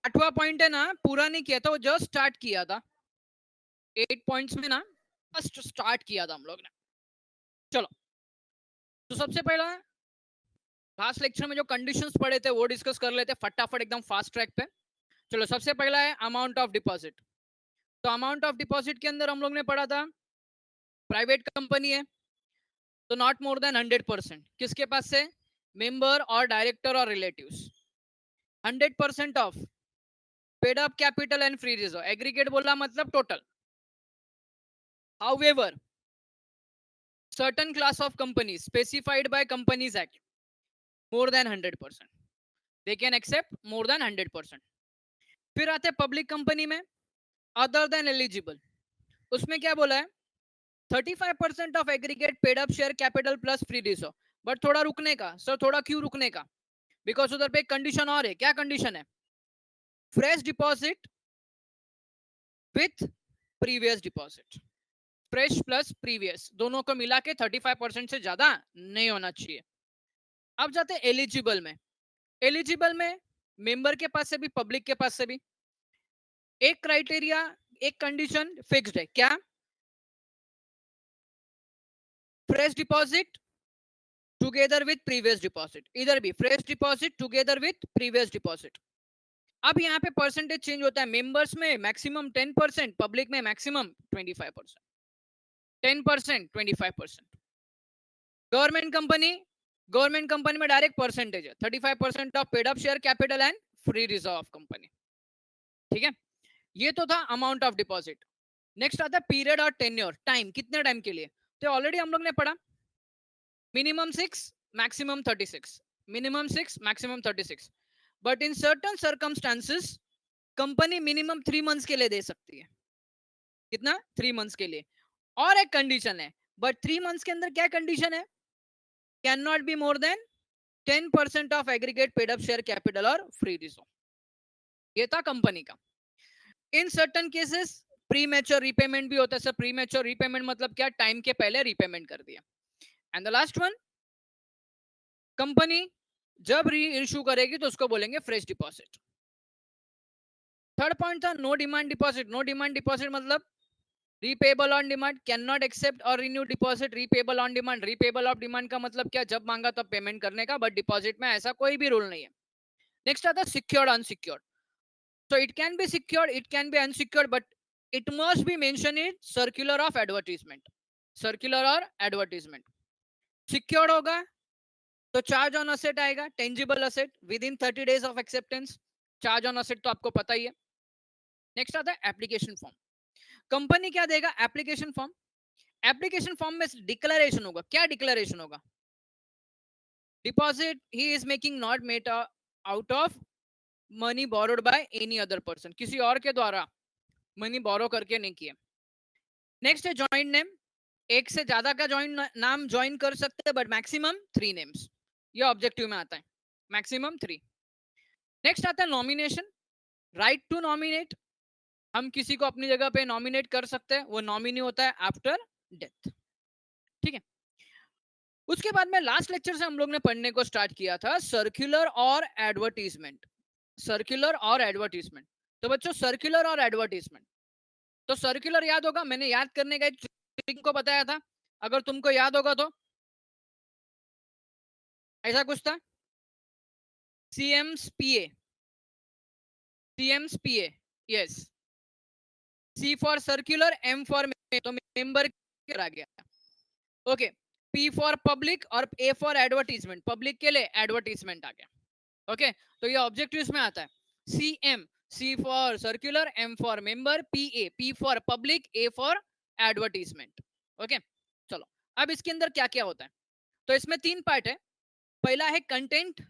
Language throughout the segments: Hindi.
8वां पॉइंट है ना, पूरा नहीं किया था, वो जस्ट स्टार्ट किया था 8 पॉइंट्स में ना, जस्ट स्टार्ट किया था हम लोग ने। चलो, तो सबसे पहला लास्ट लेक्चर में जो कंडीशंस पढ़े थे वो डिस्कस कर लेते फटाफट एकदम फास्ट ट्रैक पे। चलो, सबसे पहला है अमाउंट ऑफ डिपॉजिट। तो अमाउंट ऑफ डिपॉजिट के अंदर हम लोग ने पढ़ा था, प्राइवेट कंपनी है तो नॉट मोर देन 100%। किसके पास से? मेंबर और डायरेक्टर और relatives. 100% of paid up capital and free reserve. Aggregate बोला मतलब total. However, certain class of companies specified by companies act more than 100%, they can accept more than 100%। फिर आते हैं पब्लिक कंपनी में, अदर देन एलिजिबल। उसमें क्या बोला है? 35% of aggregate paid up share capital plus free reserve. But थोड़ा रुकने का सर, थोड़ा क्यों रुकने का? बिकॉज उधर पे एक कंडीशन और है। क्या कंडीशन है? Fresh deposit with previous deposit. Fresh plus previous दोनों को मिला के 35% से ज्यादा नहीं होना चाहिए। अब जाते हैं एलिजिबल में। एलिजिबल में मेंबर के पास से भी, पब्लिक के पास से भी एक क्राइटेरिया, एक कंडीशन फिक्स्ड है। क्या? Fresh deposit together with previous deposit. इधर भी fresh deposit together with previous deposit. अब यहाँ पे परसेंटेज चेंज होता है। मेंबर्स में मैक्सिमम 10%, पब्लिक में मैक्सिमम 25%। 10%, 25%। गवर्नमेंट कंपनी में डायरेक्ट परसेंटेज है 35% of paid up share capital and free reserve of company. ठीक है, ये तो था अमाउंट ऑफ डिपॉजिट। नेक्स्ट आता है पीरियड और टेन्योर, टाइम, कितने टाइम के लिए। तो ऑलरेडी हम लोग ने पढ़ा, minimum 6 maximum 36, minimum 6 maximum 36। But in certain circumstances company minimum 3 months के लिए दे सकती है। कितना? 3 मंथ्स के लिए। और एक कंडीशन है, बट 3 मंथ्स के अंदर क्या कंडीशन है? Can not be more than 10% of aggregate paid up share capital और फ्री रिजर्व। ये था कंपनी का। In certain cases pre mature repayment भी होता है। सर प्री मैच्योर रीपेमेंट मतलब क्या? टाइम के पहले रीपेमेंट कर दिया। And the last one, company जब री इश्यू करेगी तो उसको बोलेंगे फ्रेश डिपॉजिट। थर्ड पॉइंट था no demand deposit. No demand deposit मतलब repayable on demand, can not accept और renew deposit. Repayable on demand, repayable of demand का मतलब क्या? जब मांगा तब पेमेंट करने का। बट डिपॉजिट में ऐसा कोई भी रूल नहीं है। नेक्स्ट आता है secured unsecured. So it can be secured, it can be unsecured, but it must be mentioned in circular of advertisement. Circular और advertisement. Secured होगा तो चार्ज ऑन असेट आएगा, tangible asset within 30 days of acceptance. Charge on asset तो आपको पता ही है। नेक्स्ट आता है एप्लीकेशन फॉर्म। कंपनी क्या देगा? Application form. एप्लीकेशन फॉर्म में डिक्लेरेशन होगा। क्या डिक्लेरेशन होगा? Deposit he is making not made out of money borrowed by any other person. किसी और के द्वारा मनी बोरो करके नहीं किया। नेक्स्ट है जॉइंट नेम। एक से ज्यादा का जॉइंट नाम ज्वाइन कर सकते हैं, बट मैक्सिमम 3 नेम्स। ये ऑब्जेक्टिव में आता है, मैक्सिमम 3। नेक्स्ट आता है नॉमिनेशन। राइट टू नॉमिनेट, हम किसी को अपनी जगह पे नॉमिनेट कर सकते हैं। वो नॉमिनी होता है आफ्टर डेथ। ठीक है, उसके बाद में लास्ट लेक्चर से हम लोग ने पढ़ने को स्टार्ट किया था सर्कुलर और एडवर्टीजमेंट। सर्कुलर और एडवर्टीजमेंट। तो बच्चों सर्कुलर और एडवर्टीजमेंट, तो सर्कुलर याद होगा, मैंने याद करने का एक ट्रिक को बताया था। अगर तुमको याद होगा तो ऐसा कुछ था, CMs PA, CMs PA, yes. C for circular, M for तो मेंबर आ गया। ओके, पी फॉर पब्लिक और ए फॉर एडवर्टीजमेंट, पब्लिक के लिए एडवर्टीजमेंट आ गया। ओके, तो ये ऑब्जेक्टिव्स में आता है। C M, C for circular, M for member, P A, P for public, A for advertisement. Okay, चलो अब इसके अंदर क्या क्या होता है। तो इसमें 3 पार्ट है। पहला है content,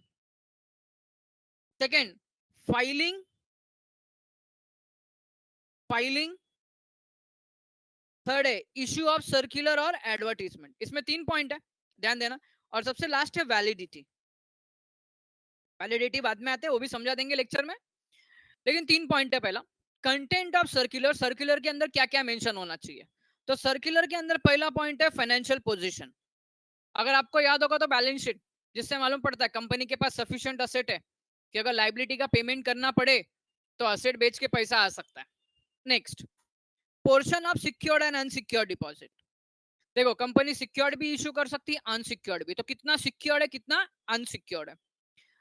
second filing, filing, third है इश्यू ऑफ सर्कुलर और एडवर्टीजमेंट। इसमें 3 पॉइंट है, ध्यान देना। और सबसे लास्ट है वैलिडिटी। वैलिडिटी बाद में आते हैं, वो भी समझा देंगे लेक्चर में। लेकिन 3 पॉइंट है। पहला कंटेंट ऑफ सर्कुलर, सर्कुलर के अंदर क्या क्या मेंशन होना चाहिए। तो सर्कुलर के अंदर पहला पॉइंट है फाइनेंशियल पोजीशन। अगर आपको याद होगा तो बैलेंस शीट, जिससे मालूम पड़ता है कंपनी के पास सफिशिएंट असेट है कि अगर लायबिलिटी का पेमेंट करना पड़े तो असेट बेच के पैसा आ सकता है। Next, portion of secured and unsecured deposit. देखो कंपनी सिक्योर्ड भी इशू कर सकती है, अनसिक्योर्ड भी, तो कितना सिक्योर्ड है कितना अनसिक्योर्ड है।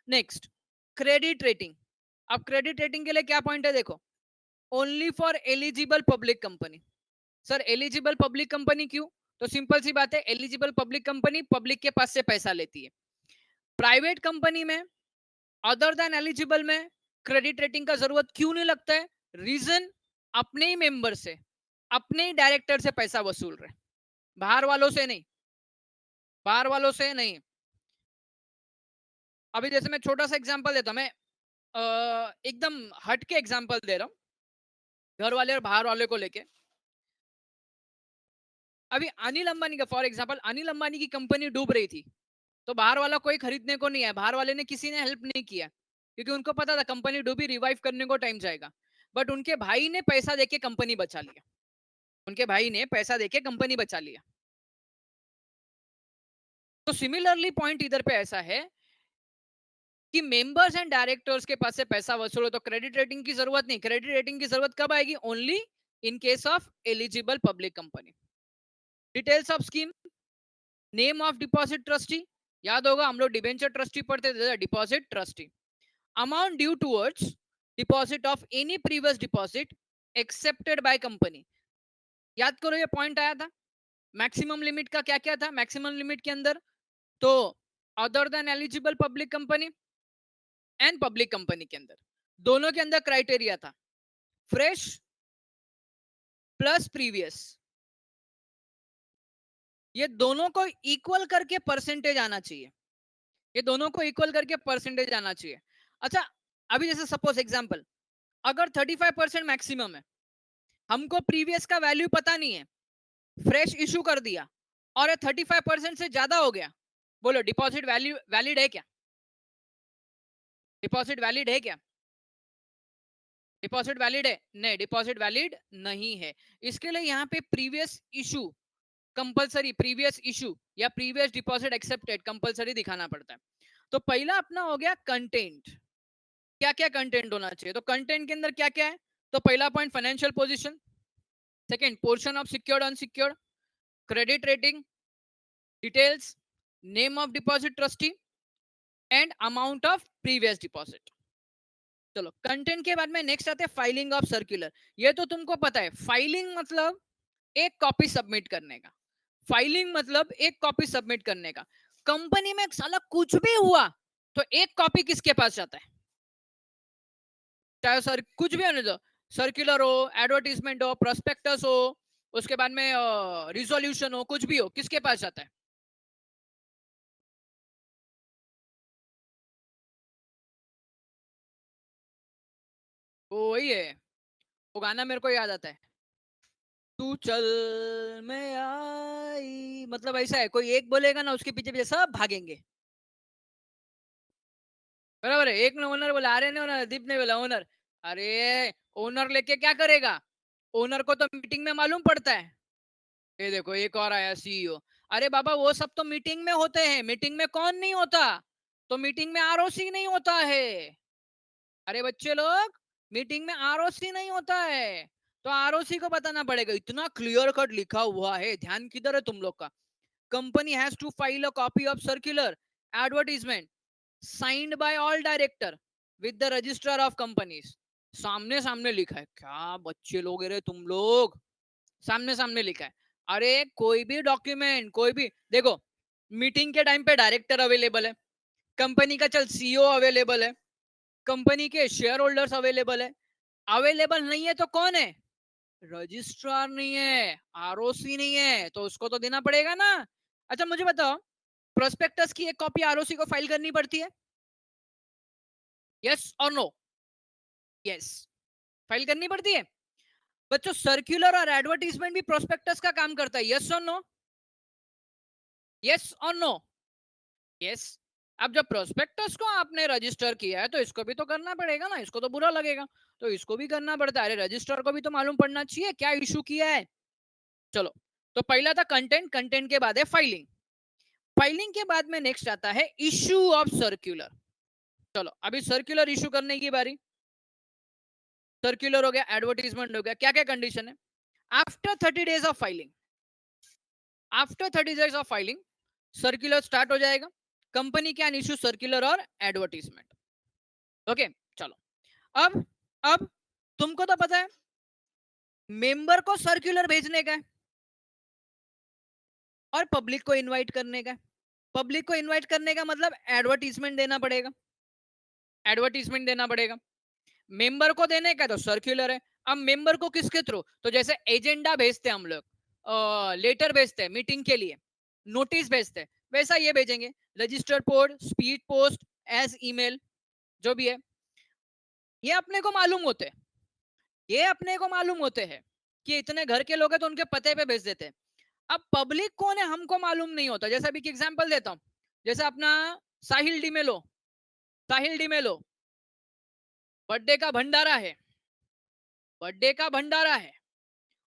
Next, credit rating. अब क्रेडिट रेटिंग के लिए क्या पॉइंट है देखो, only for eligible public company. Sir eligible public company क्यों? तो सिंपल सी बात है, एलिजिबल पब्लिक कंपनी पब्लिक के पास से पैसा लेती है। प्राइवेट कंपनी में, अदर देन एलिजिबल में क्रेडिट रेटिंग का जरूरत क्यों नहीं लगता है? रीजन, अपने ही मेंबर से, अपने ही डायरेक्टर से पैसा वसूल रहे, बाहर वालों से नहीं, बाहर वालों से नहीं। अभी जैसे मैं छोटा सा एग्जांपल देता हूं, मैं एकदम हट के एग्जांपल दे रहा हूं घर वाले और बाहर वाले को लेके। अभी अनिल अंबानी का फॉर एग्जांपल, अनिल अंबानी की कंपनी डूब रही थी, तो बाहर वाला कोई खरीदने को नहीं है, बाहर वाले ने किसी ने हेल्प नहीं किया, क्योंकि उनको पता था कंपनी डूबी, रिवाइव करने को टाइम जाएगा। बट उनके भाई ने पैसा देके कंपनी बचा लिया, उनके भाई ने पैसा देके कंपनी बचा लिया। तो सिमिलरली पॉइंट इधर पे ऐसा है कि मेंबर्स एंड डायरेक्टर्स के पास से पैसा वसूलो तो क्रेडिट रेटिंग की जरूरत नहीं। क्रेडिट रेटिंग की जरूरत कब आएगी? Only in case of eligible public company. Details of scheme, name of deposit trustee, याद होगा हम लोग डिबेंचर ट्रस्टी पढ़ते थे, deposit trustee. Amount due towards deposit of any previous deposit accepted by company. याद करो ये पॉइंट आया था, मैक्सिमम लिमिट का क्या क्या था? मैक्सिमम लिमिट के अंदर तो other than eligible public company and public company के अंदर, दोनों के अंदर क्राइटेरिया था फ्रेश प्लस प्रीवियस, ये दोनों को इक्वल करके परसेंटेज आना चाहिए, ये दोनों को इक्वल करके परसेंटेज आना चाहिए। अच्छा, अभी जैसे सपोज एग्जांपल, अगर 35% मैक्सिमम है, हमको प्रीवियस का वैल्यू पता नहीं है, फ्रेश इशू कर दिया और ये 35% से ज्यादा हो गया, बोलो डिपॉजिट वैल्यू वैलिड है क्या? डिपॉजिट वैलिड है क्या? डिपॉजिट वैलिड है? नहीं, डिपॉजिट वैलिड नहीं है। इसके लिए यहाँ पे previous issue compulsory, previous issue या प्रीवियस डिपॉजिट एक्सेप्टेड कंपलसरी दिखाना पड़ता है। तो पहला अपना हो गया कंटेंट, क्या क्या कंटेंट होना चाहिए। तो कंटेंट के अंदर क्या क्या है? तो पहला point financial position, second portion of secured unsecured, credit rating, details, name of deposit trustee and amount of previous deposit. चलो कंटेंट के बाद में नेक्स्ट आते हैं फाइलिंग ऑफ सर्कुलर। ये तो तुमको पता है, फाइलिंग मतलब एक कॉपी सबमिट करने का, फाइलिंग मतलब एक कॉपी सबमिट करने का। कंपनी में साला कुछ भी हुआ तो एक कॉपी किसके पास जाता है? चाहे सर कुछ भी होने दो, सर्कुलर हो, एडवर्टीजमेंट हो, प्रोस्पेक्टस हो, उसके बाद में रिजोल्यूशन हो, कुछ भी हो, किसके पास जाता है? वो वही है, वो गाना मेरे को याद आता है, तू चल मैं आई, मतलब ऐसा है, कोई एक बोलेगा ना उसके पीछे पीछे सब भागेंगे। बराबर है, एक ने ओनर बोला, अरे ने ओनर, दीप ने बोला ओनर, अरे ओनर लेके क्या करेगा? ओनर को तो मीटिंग में मालूम पड़ता है। ये देखो एक और आया सीईओ, अरे बाबा वो सब तो मीटिंग में होते हैं, मीटिंग में कौन नहीं होता? तो मीटिंग में आरओसी नहीं होता है। अरे बच्चे लोग, मीटिंग में आरओसी नहीं होता है, तो आरओसी को बताना पड़ेगा। इतना क्लियर कट लिखा हुआ है, ध्यान किधर है तुम लोग का? Company has to file a copy of circular advertisement signed by all director with the registrar of companies. सामने सामने लिखा है, क्या बच्चे लोग रे तुम लोग, सामने सामने लिखा है। अरे कोई भी डॉक्यूमेंट, कोई भी देखो, मीटिंग के टाइम पे डायरेक्टर अवेलेबल है, कंपनी का चल सीईओ अवेलेबल है, कंपनी के शेयर होल्डर्स अवेलेबल है, अवेलेबल नहीं है तो कौन है? रजिस्ट्रार नहीं है, आरओसी नहीं है, तो उसको तो देना पड़ेगा ना। अच्छा मुझे बताओ, प्रोस्पेक्टस की एक कॉपी आरओसी को फाइल करनी पड़ती है? यस और नो? यस, फाइल करनी पड़ती है। बच्चों सर्कुलर और एडवर्टीजमेंट भी प्रोस्पेक्टस का काम करता है, यस और नो? यस और नो? यस। अब जब प्रोस्पेक्टस को आपने रजिस्टर किया है तो इसको भी तो करना पड़ेगा ना, इसको तो बुरा लगेगा, तो इसको भी करना पड़ता है। अरे रजिस्टर को भी तो मालूम पड़ना चाहिए क्या इशू किया है। चलो, तो पहला था कंटेंट, कंटेंट के बाद है फाइलिंग, फाइलिंग के बाद में नेक्स्ट आता है इशू ऑफ सर्कुलर। चलो अभी सर्कुलर इशू करने की बारी। सर्कुलर हो गया, एडवर्टीजमेंट हो गया, क्या क्या कंडीशन है? After 30 days of filing, after 30 days of filing circular start हो जाएगा, कंपनी कैन इशू सर्कुलर और एडवर्टीजमेंट। ओके, चलो। अब अब तुमको तो पता है मेंबर को सर्कुलर भेजने का है और पब्लिक को इनवाइट करने का है। पब्लिक को इनवाइट करने का मतलब एडवर्टीजमेंट देना पड़ेगा, एडवर्टीजमेंट देना पड़ेगा। मेंबर को देने का तो सर्कुलर है। अब मेंबर को किसके थ्रू? तो जैसे एजेंडा भेजते हैं हम लोग, लेटर भेजते हैं मीटिंग के लिए, नोटिस भेजते हैं, वैसा ये भेजेंगे, register post, speed post, as email, जो भी है। ये अपने को मालूम होते हैं, ये अपने को मालूम होते हैं कि इतने घर के लोग हैं तो उनके पते पे भेज देते हैं। अब पब्लिक कौन है हमको मालूम नहीं होता। जैसे अभी एग्जांपल देता हूं, जैसे अपना साहिल डिमेलो, साहिल डिमेलो बर्थडे का भंडारा है, बर्थडे का भंडारा है,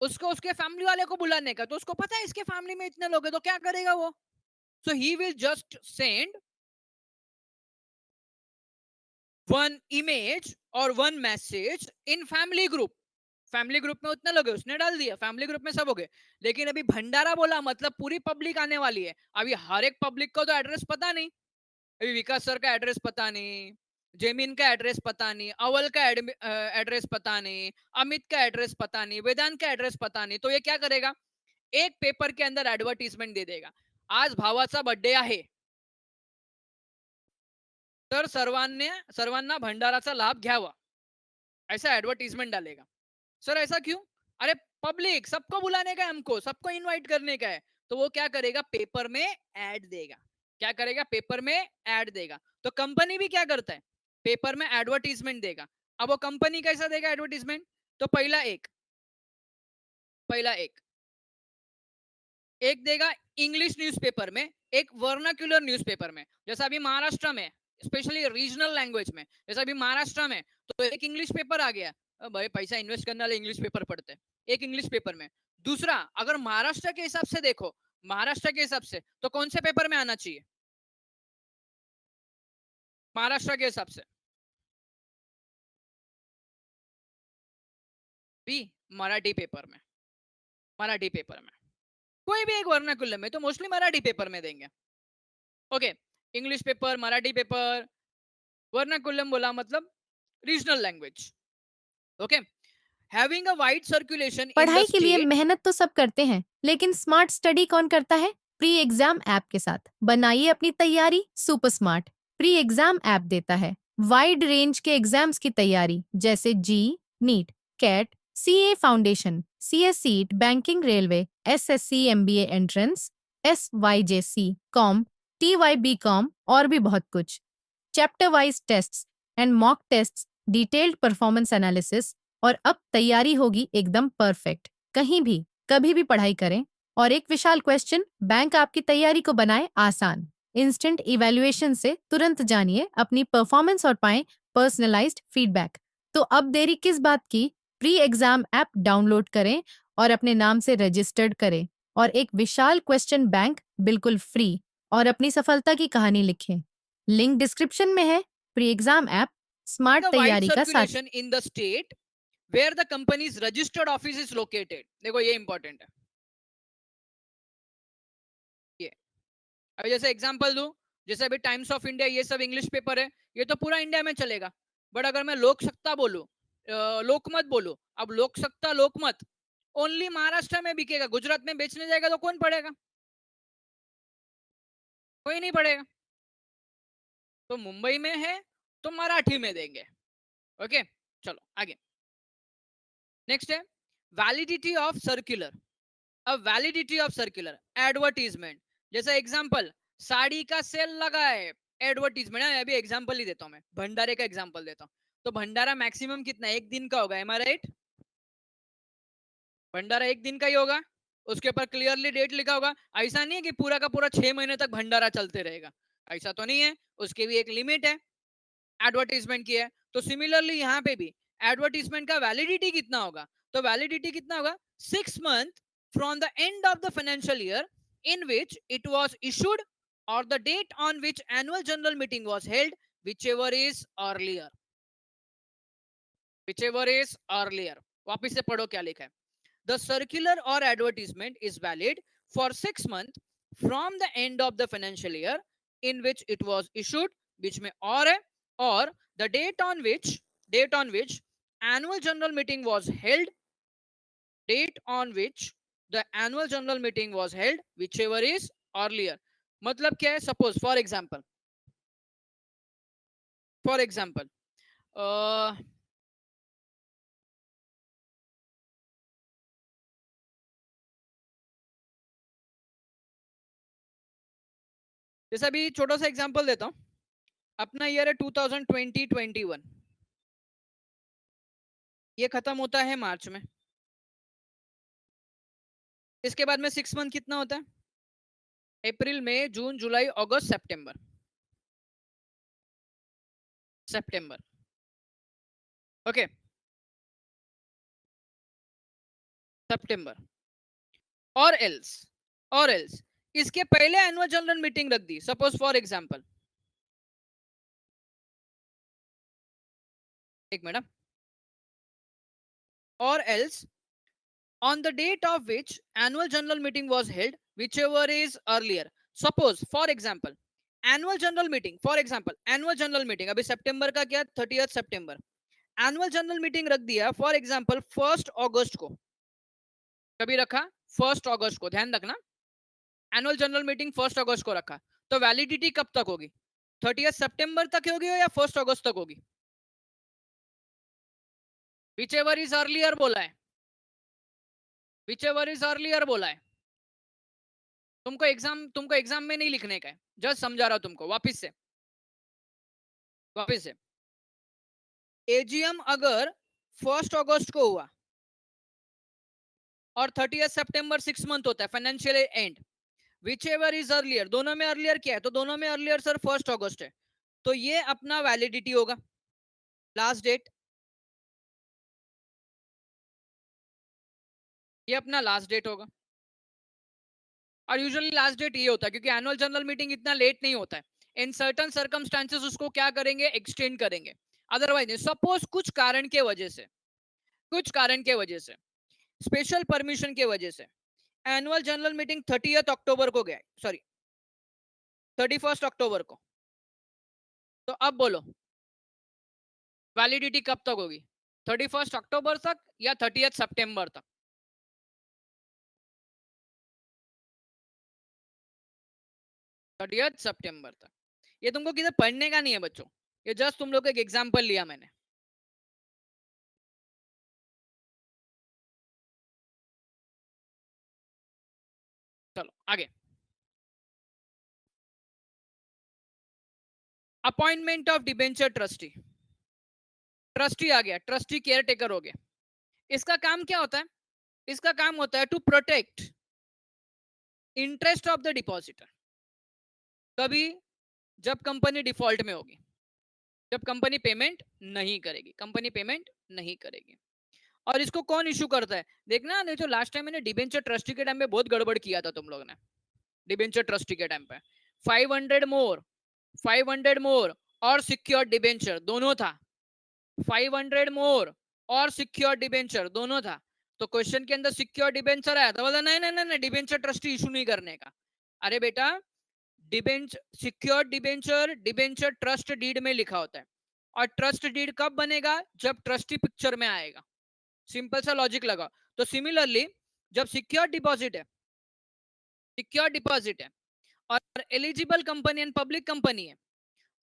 उसको उसके फैमिली वाले को बुलाने का, तो उसको पता है इसके फैमिली में इतने लोग हैं, तो क्या करेगा वो? So he will just send one image और one message in family group. Family group में उतने लोग हैं, उसने डाल दिया, फैमिली ग्रुप में सब हो गए। लेकिन अभी भंडारा बोला मतलब पूरी पब्लिक आने वाली है, अभी हर एक पब्लिक को तो एड्रेस पता नहीं। अभी विकास सर का एड्रेस पता नहीं, जेमिन का एड्रेस पता नहीं, अवल का एड्रेस पता नहीं, अमित का एड्रेस पता नहीं, वेदांत का एड्रेस पता नहीं, तो ये क्या करेगा? एक पेपर के अंदर ऍडव्हर्टिजमेंट दे देगा, आज भावाचा बर्थडे आहे, तर सर्वांना भंडाराचा लाभ घ्यावा, ऐसा एडवर्टीजमेंट डालेगा। सर ऐसा क्यों? अरे पब्लिक सबको बुलाने का है, हमको सबको इनवाइट करने का है, तो वो क्या करेगा? पेपर में ऐड देगा। क्या करेगा? पेपर में ऐड देगा। तो कंपनी भी क्या करता है? पेपर में एडवर्टीजमेंट देगा। अब वो कंपनी कैसा देगा एडवर्टीजमेंट? तो पहला एक देगा इंग्लिश न्यूज़पेपर में, एक वर्नाक्युलर न्यूज़पेपर में। जैसा अभी महाराष्ट्र में स्पेशली रीजनल लैंग्वेज में, जैसा अभी महाराष्ट्र में तो एक इंग्लिश पेपर आ गया, भाई पैसा इन्वेस्ट करने वाले इंग्लिश पेपर पढ़ते हैं, एक इंग्लिश पेपर में। दूसरा, अगर महाराष्ट्र के हिसाब से देखो, महाराष्ट्र के हिसाब से तो कौन से पेपर में आना चाहिए? महाराष्ट्र के हिसाब से भी मराठी पेपर में, मराठी पेपर में कोई भी एक वर्नाक्युलर में, तो मोस्टली मराठी पेपर में देंगे। Okay, English paper, Marathi paper, vernacular बोला मतलब regional language. Okay, having a wide circulation in the पढ़ाई के लिए स्टेट। मेहनत तो सब करते हैं, लेकिन स्मार्ट स्टडी कौन करता है? प्री एग्जाम ऐप के साथ बनाइए अपनी तैयारी super smart. Pre exam app देता है वाइड रेंज के एग्जाम्स की तैयारी, जैसे JEE, NEET, CAT, CA foundation, CSEET, banking, railway, SSC, MBA entrance, SYJC, com, TYBCom और भी बहुत कुछ। Chapter wise tests and mock tests, detailed performance analysis, और अब तैयारी होगी एकदम परफेक्ट। कहीं भी कभी भी पढ़ाई करें, और एक विशाल क्वेश्चन बैंक आपकी तैयारी को बनाए आसान। इंस्टेंट इवैल्यूएशन से तुरंत जानिए अपनी परफॉर्मेंस और पाएं पर्सनलाइज्ड फीडबैक। तो अब देरी किस बात की? प्री एग्जाम ऐप डाउनलोड करें और अपने नाम से रजिस्टर्ड करें, और एक विशाल क्वेश्चन बैंक बिल्कुल फ्री, और अपनी सफलता की कहानी लिखें। लिंक डिस्क्रिप्शन में है। Pre exam app smart A wide तैयारी का साथी। circulation in the state where the company's registered office is located। देखो ये इंपॉर्टेंट है। ये अभी जैसे एग्जांपल दूं, जैसे अभी टाइम्स ऑफ इंडिया ये सब इंग्लिश पेपर है, ये तो पूरा इंडिया में चलेगा। बट अगर मैं लोक सत्ता बोलूं, लोकमत बोलूं, अब लोक सत्ता लोकमत ओनली महाराष्ट्र में बिकेगा, गुजरात में बेचने जाएगा तो कौन पढ़ेगा? कोई नहीं पढ़ेगा। तो मुंबई में है तो मराठी में देंगे। ओके, चलो आगे। नेक्स्ट है वैलिडिटी ऑफ सर्कुलर। अब वैलिडिटी ऑफ सर्कुलर एडवर्टीजमेंट, जैसा एग्जांपल साड़ी का सेल लगा है, एडवर्टीजमेंट है। अभी एग्जांपल ही देता हूं, मैं भंडारे का एग्जांपल देता हूं। तो भंडारा मैक्सिमम कितना, एक दिन का होगा, एम आई राइट? भंडारा एक दिन का ही होगा, उसके ऊपर क्लियरली डेट लिखा होगा। ऐसा नहीं है कि पूरा का पूरा 6 महीने तक भंडारा चलते रहेगा, ऐसा तो नहीं है, उसकी भी एक लिमिट है एडवर्टीजमेंट की है। तो सिमिलरली यहाँ पे भी एडवर्टीजमेंट का वैलिडिटी कितना होगा? तो वैलिडिटी कितना होगा? 6 month from the end of the financial year in which it was issued और the date on which annual general meeting was held, whichever is earlier। whichever is earlier. वापिस से पढ़ो क्या लिखा है. The circular or advertisement is valid for 6 months from the end of the financial year in which it was issued, बीच में और है, or the date on which annual general meeting was held, date on which the annual general meeting was held, whichever is earlier. मतलब क्या है? Suppose for example, uh, जैसे अभी छोटा सा एग्जांपल देता हूं. अपना ईयर है 2020-21. ये खत्म होता है मार्च में. इसके बाद में 6 मंथ कितना होता है? अप्रैल, मई, जून, जुलाई, अगस्त, सितंबर. ओके, सितंबर. और एल्स इसके पहले एनुअल जनरल मीटिंग रख दी. सपोज फॉर एग्जांपल, एक मिनट. और else on the date of which annual general meeting was held, whichever is earlier. Suppose for example, annual general meeting, अभी सितंबर का क्या, 30th सितंबर. एनुअल जनरल मीटिंग रख दिया फॉर एग्जांपल 1 अगस्त को. कभी रखा? 1 अगस्त को. ध्यान रखना, एनुअल जनरल मीटिंग 1 अगस्त को रखा, तो वैलिडिटी कब तक होगी? 30th सितंबर तक होगी या 1 अगस्त तक होगी? whichever is earlier बोला है, whichever is earlier बोला है. तुमको एग्जाम में नहीं लिखने का है, जस्ट समझा रहा हूं तुमको. वापिस से एजीएम अगर 1 अगस्त को हुआ और 30th सितंबर 6 मंथ होता है financial and, whichever is earlier, दोनों में अर्लियर क्या है? तो दोनों में अर्लियर सर 1 अगस्त है, तो ये अपना वैलिडिटी होगा, लास्ट डेट. ये अपना लास्ट डेट होगा. और यूजुअली लास्ट डेट ये होता है क्योंकि एनुअल जनरल मीटिंग इतना लेट नहीं होता है. इन सर्टन सर्कमस्टांसेस उसको क्या करेंगे? एक्सटेंड करेंगे. अदरवाइज नहीं. सपोज कुछ कारण के वजह से स्पेशल परमिशन के वजह से एनुअल जनरल मीटिंग 30th अक्टूबर को गया, सॉरी 31st अक्टूबर को, तो अब बोलो वैलिडिटी कब तक होगी? 31st अक्टूबर तक या 30th सितंबर तक? 30th सितंबर तक. ये तुमको किधर पढ़ने का नहीं है बच्चों, ये जस्ट तुम लोग को एक एग्जांपल लिया मैंने. चलो आगे. Appointment of debenture trustee. Trustee आ गया, ट्रस्टी केयर टेकर हो गया. इसका काम क्या होता है? इसका काम होता है to protect interest of the depositor. कभी जब कंपनी डिफॉल्ट में होगी, जब कंपनी पेमेंट नहीं करेगी. और इसको कौन इशू करता है? देखना, नहीं तो लास्ट टाइम मैंने डिबेंचर ट्रस्टी के टाइम पे बहुत गड़बड़ किया था तुम लोगों ने. डिबेंचर ट्रस्टी के टाइम पे 500 मोर और सिक्योर्ड डिबेंचर दोनों था. 500 मोर और सिक्योर्ड डिबेंचर दोनों था. तो क्वेश्चन के अंदर सिक्योर्ड डिबेंचर आया तो बोला नहीं, डिबेंचर ट्रस्टी इशू नहीं करने का. अरे बेटा, सिक्योर्ड डिबेंचर ट्रस्ट डीड में लिखा होता है, और ट्रस्ट डीड कब बनेगा? जब ट्रस्टी पिक्चर में आएगा. सिंपल सा लॉजिक लगा. तो सिमिलरली जब सिक्योर्ड डिपॉजिट है और eligible company and public company है,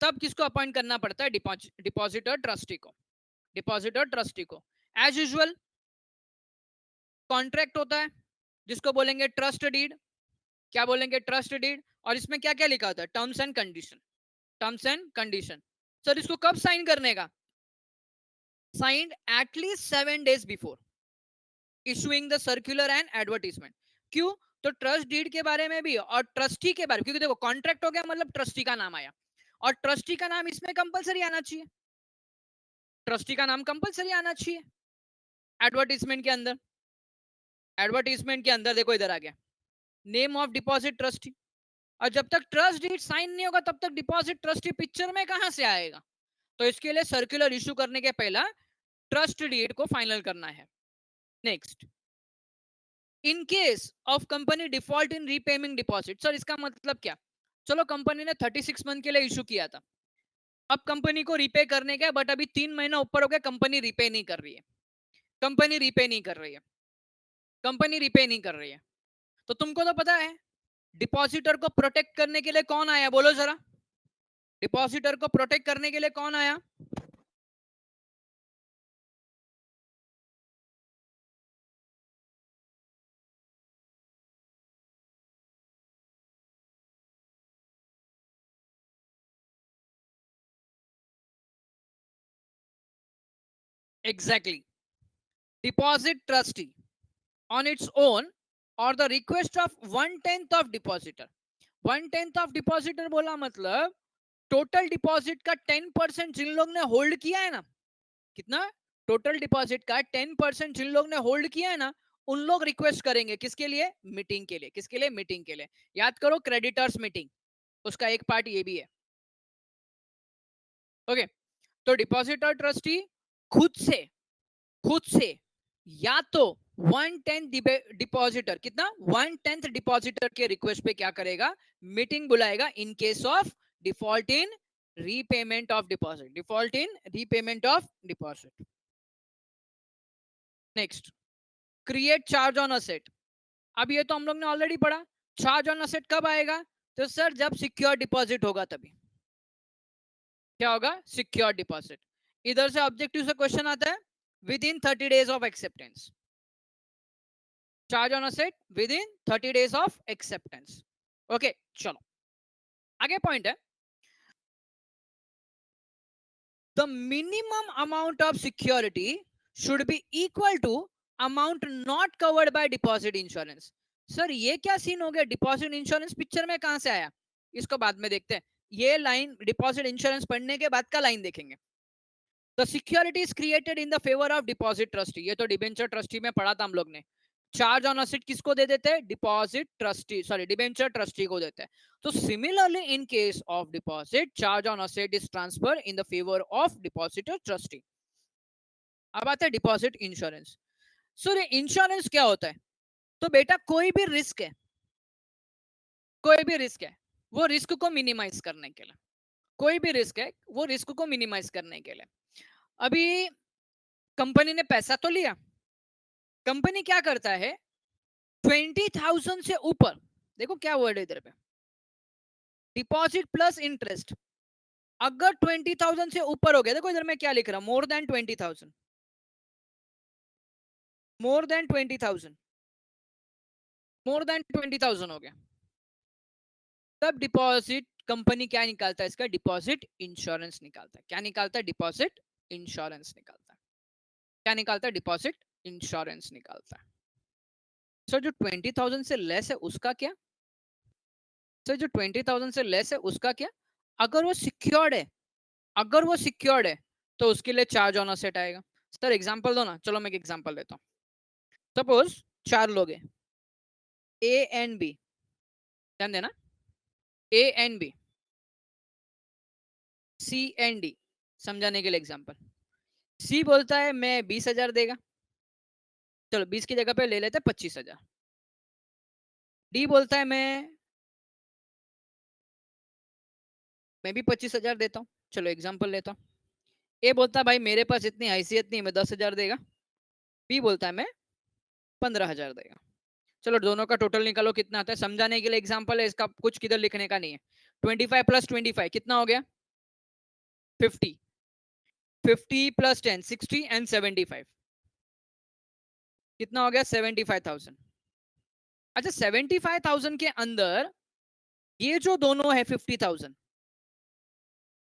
तब किसको अपॉइंट करना पड़ता है? डिपॉजिटर ट्रस्टी को. एज यूजुअल कॉन्ट्रैक्ट होता है जिसको बोलेंगे ट्रस्ट डीड. क्या बोलेंगे? Trust deed. और इसमें क्या क्या लिखा होता है? Terms and condition. सर इसको कब साइन करने का? Signed at least 7 days before issuing the circular and advertisement. क्यों? तो ट्रस्ट डीड के बारे में भी और ट्रस्टी के बारे में, क्योंकि देखो कॉन्ट्रैक्ट हो गया मतलब ट्रस्टी का नाम आया, और ट्रस्टी का नाम इसमें कंपलसरी आना चाहिए. एडवर्टीजमेंट के अंदर देखो इधर आ गया नेम ऑफ डिपॉजिट ट्रस्टी. और जब तक ट्रस्ट डीड साइन नहीं होगा तब तक डिपॉजिट ट्रस्टी पिक्चर में कहां से आएगा? तो इसके लिए सर्कुलर इशू करने के पहला ट्रस्ट डीड को फाइनल करना है। Next, in case of company default in repayment deposit. Sir इसका मतलब क्या? चलो कंपनी ने 36 मंथ के लिए इशू किया था, अब कंपनी को रीपे करने का, बट अभी 3 महीना ऊपर हो गया, कंपनी रीपे नहीं कर रही है, कंपनी रीपे नहीं कर रही है, कंपनी रीपे नहीं कर रही है। तो तुमको तो पता है डिपॉजिटर को प्रोटेक्ट करने के लिए कौन आया, बोलो जरा, डिपॉजिटर को प्रोटेक्ट करने के लिए कौन आया? Exactly, deposit trustee on its own or the request of 1/10 of depositor। 1/10 of depositor बोला मतलब टोटल डिपॉजिट का 10% जिन लोग ने होल्ड किया है ना, कितना? टोटल डिपॉजिट का 10% जिन लोग ने होल्ड किया है ना, उन लोग रिक्वेस्ट करेंगे किसके लिए? मीटिंग के लिए। किसके लिए? मीटिंग के लिए। याद करो, क्रेडिटर्स मीटिंग, उसका एक पार्ट ये भी है। ओके, तो डिपॉजिटर ट्रस्टी खुद से या तो 1/10 डिपॉजिटर, कितना? 1/10 डिपॉजिटर के रिक्वेस्ट पे क्या करेगा? मीटिंग बुलाएगा in case of default in repayment of deposit, default in repayment of deposit. Next, create charge on asset. अब ये तो हम लोग ने ऑलरेडी पढ़ा, चार्ज ऑन असेट कब आएगा? तो सर जब सिक्योर डिपॉजिट होगा तभी। क्या होगा? Secure deposit. इधर से ऑब्जेक्टिव से क्वेश्चन आता है, within 30 days of acceptance, charge on asset within 30 days of acceptance. Okay, चलो आगे पॉइंट है, the minimum amount of security should be equal to amount not covered by deposit insurance. Sir ये क्या सीन हो गया? डिपॉजिट इंश्योरेंस पिक्चर में कहां से आया? इसको बाद में देखते हैं, ये लाइन डिपॉजिट इंश्योरेंस पढ़ने के बाद का लाइन देखेंगे। The security is created in the favour of deposit trustee, ये तो डिबेंचर ट्रस्टी में पढ़ा था हम लोग ने। चार्ज ऑन असेट किसको दे देते हैं? Deposit trustee, sorry debenture trustee को देते हैं। तो similarly in case of deposit, charge on asset is transfer in the favour of depositor trustee. अब आता है डिपॉजिट इंश्योरेंस। सो ये इंश्योरेंस क्या होता है? तो बेटा कोई भी रिस्क है, कोई भी रिस्क है, वो रिस्क को मिनिमाइज करने के लिए, कोई भी रिस्क है वो रिस्क को मिनिमाइज करने के लिए। अभी कंपनी ने पैसा तो लिया, कंपनी क्या करता है, 20,000 से ऊपर, देखो क्या वर्ड है इधर पे, डिपॉजिट प्लस इंटरेस्ट, अगर 20,000 से ऊपर हो गया, देखो इधर मैं क्या लिख रहा हूं, more than 20,000, more than 20,000, more than 20,000 हो गया, तब डिपॉजिट कंपनी क्या निकालता है? इसका डिपॉजिट इंश्योरेंस निकालता है। क्या निकालता है? डिपॉजिट इंश्योरेंस निकालता है। क्या निकालता है? डिपॉजिट इंश्योरेंस निकालता है। सर जो 20,000 से लेस है उसका क्या? सर जो 20,000 से लेस है उसका क्या? अगर वो सिक्योर्ड है, अगर वो सिक्योर्ड है तो उसके लिए चार्ज ऑन असेट आएगा। सर एग्जांपल दो ना, चलो मैं एक एग्जांपल देता हूँ। सपोज 4 लोग हैं, ए एंड बी, ध्यान देना, A and B, C and D, समझाने के लिए एग्जांपल। सी बोलता है मैं 20,000 देगा, चलो 20 की जगह पे ले लेते 25,000। डी बोलता है मैं भी 25,000 देता हूँ, चलो एग्जांपल लेता हूँ। ए बोलता है भाई मेरे पास इतनी हैसियत नहीं, मैं 10,000 देगा। बी बोलता है मैं 15,000 देगा। चलो दोनों का टोटल निकालो कितना आता है, समझाने के लिए एग्जांपल है, इसका कुछ किधर लिखने का नहीं है। 25 प्लस 25 कितना हो गया? 50, 50 प्लस 10 60 एंड 75 कितना हो गया? 75,000। अच्छा 75,000 के अंदर ये जो दोनों है 50,000,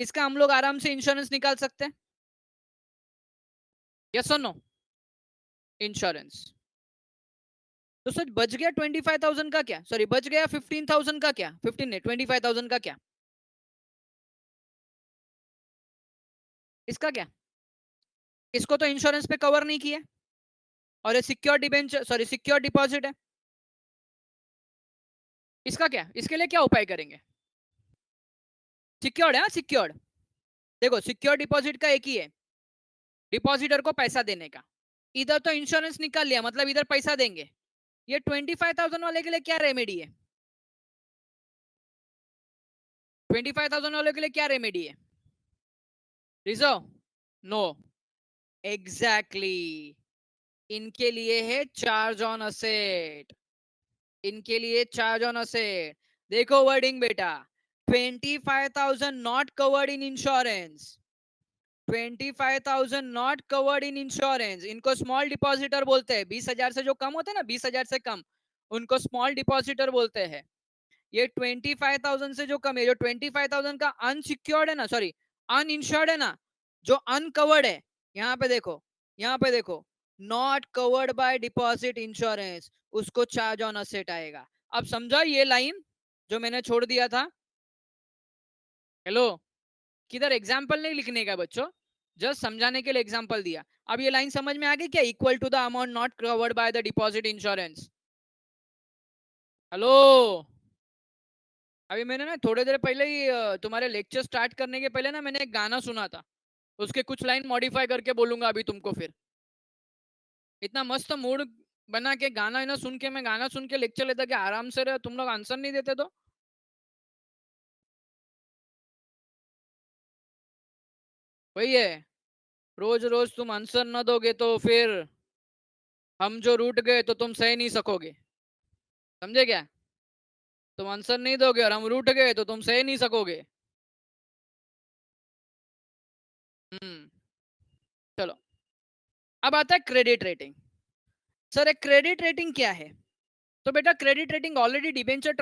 इसका हम लोग आराम से इंश्योरेंस निकाल सकते हैं, यस और नो? इंश्योरेंस। तो सच बच गया 25,000 का क्या, सॉरी बच गया 15,000 का क्या, 15 नहीं 25,000 का क्या, इसका क्या? इसको तो इंश्योरेंस पे कवर नहीं किया, और ये secure debenture, sorry secure deposit है, इसका क्या? इसके लिए क्या उपाय करेंगे? सिक्योर्ड है, सिक्योर्ड। देखो सिक्योर डिपॉजिट का एक ही है, डिपॉजिटर को पैसा देने का। इधर तो इंश्योरेंस निकाल लिया, मतलब इधर पैसा देंगे। ये 25,000 वाले के लिए क्या रेमेडी है? 25,000 वाले के लिए क्या रेमेडी है? रिजर्व? नो, एग्जैक्टली इनके लिए है चार्ज ऑन असेट। इनके लिए चार्ज ऑन असेट। देखो वर्डिंग बेटा, 25,000 not covered in insurance, 25,000 not covered in insurance. इनको स्मॉल डिपॉजिटर बोलते हैं। 20,000 से जो कम होते हैं ना, 20,000 से कम, उनको स्मॉल डिपॉजिटर बोलते हैं। ये 25,000 से जो कम है, जो 25,000 का अनसिक्योर्ड है ना, सॉरी अनइंश्योर्ड है ना, जो अनकवर्ड है, यहाँ पे देखो, यहाँ पे देखो, not covered by deposit insurance, उसको चार्ज ऑन असेट आएगा। अब समझा ये लाइन जो मैंने छोड़ दिया था? हेलो, किधर एग्जाम्पल नहीं लिखने का बच्चों, जस्ट समझाने के लिए एग्जाम्पल दिया। अब ये लाइन समझ में आ गई क्या? Equal to the amount not covered by the deposit insurance. Hello, अभी मैंने ना थोड़ी देर पहले ही तुम्हारे लेक्चर स्टार्ट करने के पहले ना मैंने एक गाना सुना था, उसके कुछ लाइन मॉडिफाई करके बोलूंगा अभी तुमको। फिर इतना मस्त मूड बना के गाना ना सुन के, मैं गाना सुन के लेक्चर लेता कि आराम से रहे, तुम लोग आंसर नहीं देते तो वही है, रोज रोज तुम आंसर न दोगे तो फिर हम जो रूठ गए तो तुम सह नहीं सकोगे। समझे क्या? तुम आंसर नहीं दोगे और हम रूठ गए तो तुम सह नहीं सकोगे। हम्म, चलो, अब आता है क्रेडिट रेटिंग। सर एक क्रेडिट रेटिंग क्या है? तो बेटा क्रेडिट रेटिंग ऑलरेडी डिबेंचर